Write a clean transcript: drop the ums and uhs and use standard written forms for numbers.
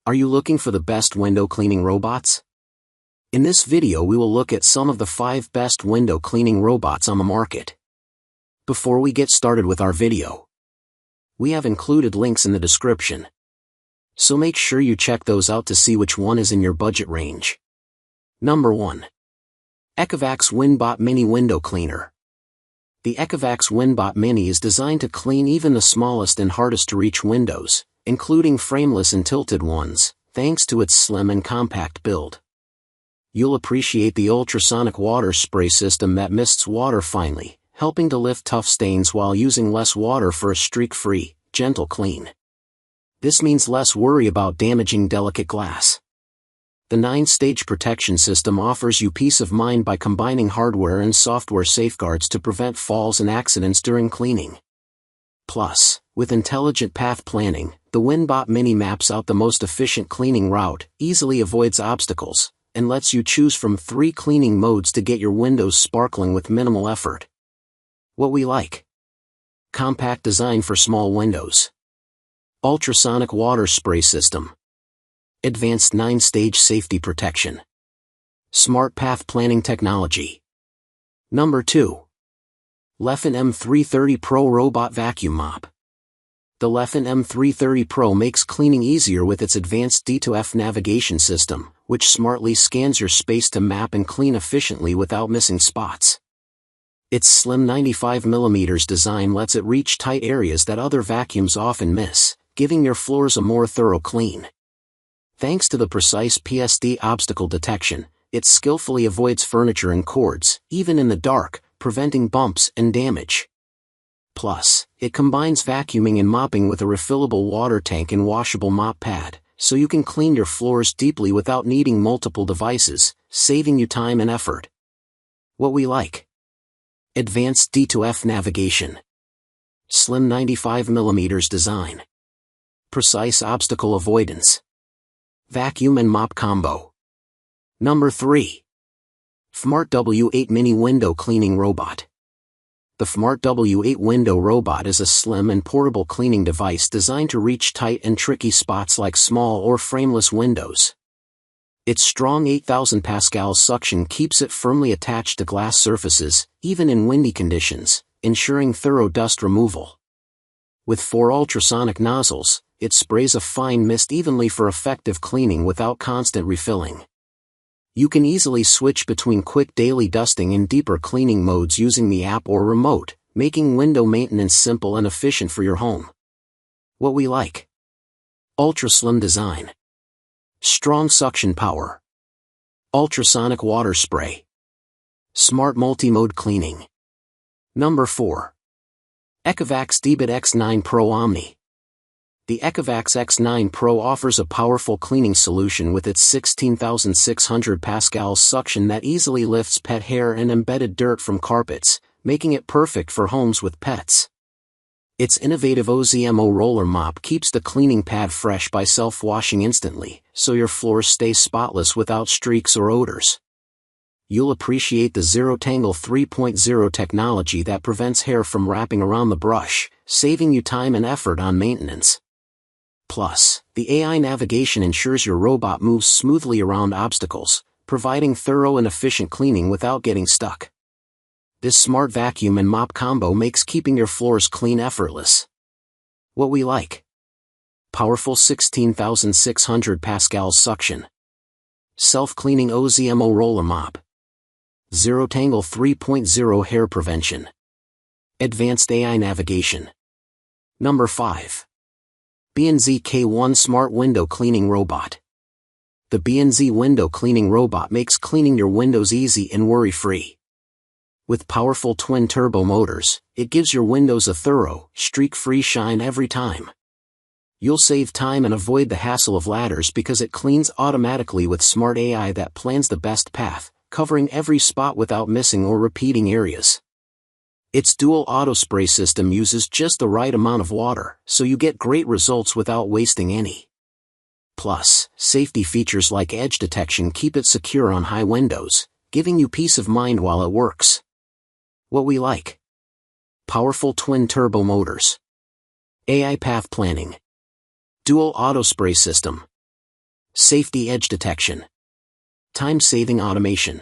Are you looking for the best window cleaning robots? In this video we will look at some of the 5 best window cleaning robots on the market. Before we get started with our video, we have included links in the description, so make sure you check those out to see which one is in your budget range. Number 1. ECOVACS WINBOT Mini Window Cleaner. The ECOVACS WINBOT Mini is designed to clean even the smallest and hardest to reach windows, including frameless and tilted ones, thanks to its slim and compact build. You'll appreciate the ultrasonic water spray system that mists water finely, helping to lift tough stains while using less water for a streak-free, gentle clean. This means less worry about damaging delicate glass. The 9-stage protection system offers you peace of mind by combining hardware and software safeguards to prevent falls and accidents during cleaning. Plus, with intelligent path planning, the WINBOT Mini maps out the most efficient cleaning route, easily avoids obstacles, and lets you choose from 3 cleaning modes to get your windows sparkling with minimal effort. What we like: compact design for small windows, ultrasonic water spray system, advanced 9-stage safety protection, smart path planning technology. Number 2. Lefant M330 Pro Robot Vacuum Mop. The Lefant M330 Pro makes cleaning easier with its advanced D2F navigation system, which smartly scans your space to map and clean efficiently without missing spots. Its slim 95mm design lets it reach tight areas that other vacuums often miss, giving your floors a more thorough clean. Thanks to the precise PSD obstacle detection, it skillfully avoids furniture and cords, even in the dark, preventing bumps and damage. Plus, it combines vacuuming and mopping with a refillable water tank and washable mop pad, so you can clean your floors deeply without needing multiple devices, saving you time and effort. What we like: advanced D2F navigation, slim 95mm design, precise obstacle avoidance, vacuum and mop combo. Number 3. FMART W8 Mini Window Cleaning Robot. The FMART W8 Window Robot is a slim and portable cleaning device designed to reach tight and tricky spots like small or frameless windows. Its strong 8,000 pascals suction keeps it firmly attached to glass surfaces, even in windy conditions, ensuring thorough dust removal. With 4 ultrasonic nozzles, it sprays a fine mist evenly for effective cleaning without constant refilling. You can easily switch between quick daily dusting and deeper cleaning modes using the app or remote, making window maintenance simple and efficient for your home. What we like: ultra-slim design, strong suction power, ultrasonic water spray, smart multi-mode cleaning. Number 4. ECOVACS DEEBOT X9 Pro Omni. The ECOVACS X9 Pro offers a powerful cleaning solution with its 16,600 pascals suction that easily lifts pet hair and embedded dirt from carpets, making it perfect for homes with pets. Its innovative OZMO roller mop keeps the cleaning pad fresh by self-washing instantly, so your floors stay spotless without streaks or odors. You'll appreciate the Zero Tangle 3.0 technology that prevents hair from wrapping around the brush, saving you time and effort on maintenance. Plus, the AI navigation ensures your robot moves smoothly around obstacles, providing thorough and efficient cleaning without getting stuck. This smart vacuum and mop combo makes keeping your floors clean effortless. What we like: powerful 16,600 pascals suction, self-cleaning OZMO roller mop, Zero Tangle 3.0 hair prevention, advanced AI navigation. Number 5. B&Z K1 Smart Window Cleaning Robot. The B&Z Window Cleaning Robot makes cleaning your windows easy and worry-free. With powerful twin-turbo motors, it gives your windows a thorough, streak-free shine every time. You'll save time and avoid the hassle of ladders because it cleans automatically with smart AI that plans the best path, covering every spot without missing or repeating areas. Its dual auto spray system uses just the right amount of water, so you get great results without wasting any. Plus, safety features like edge detection keep it secure on high windows, giving you peace of mind while it works. What we like: powerful twin-turbo motors, AI path planning, dual auto spray system, Safety edge detection. Time-saving automation.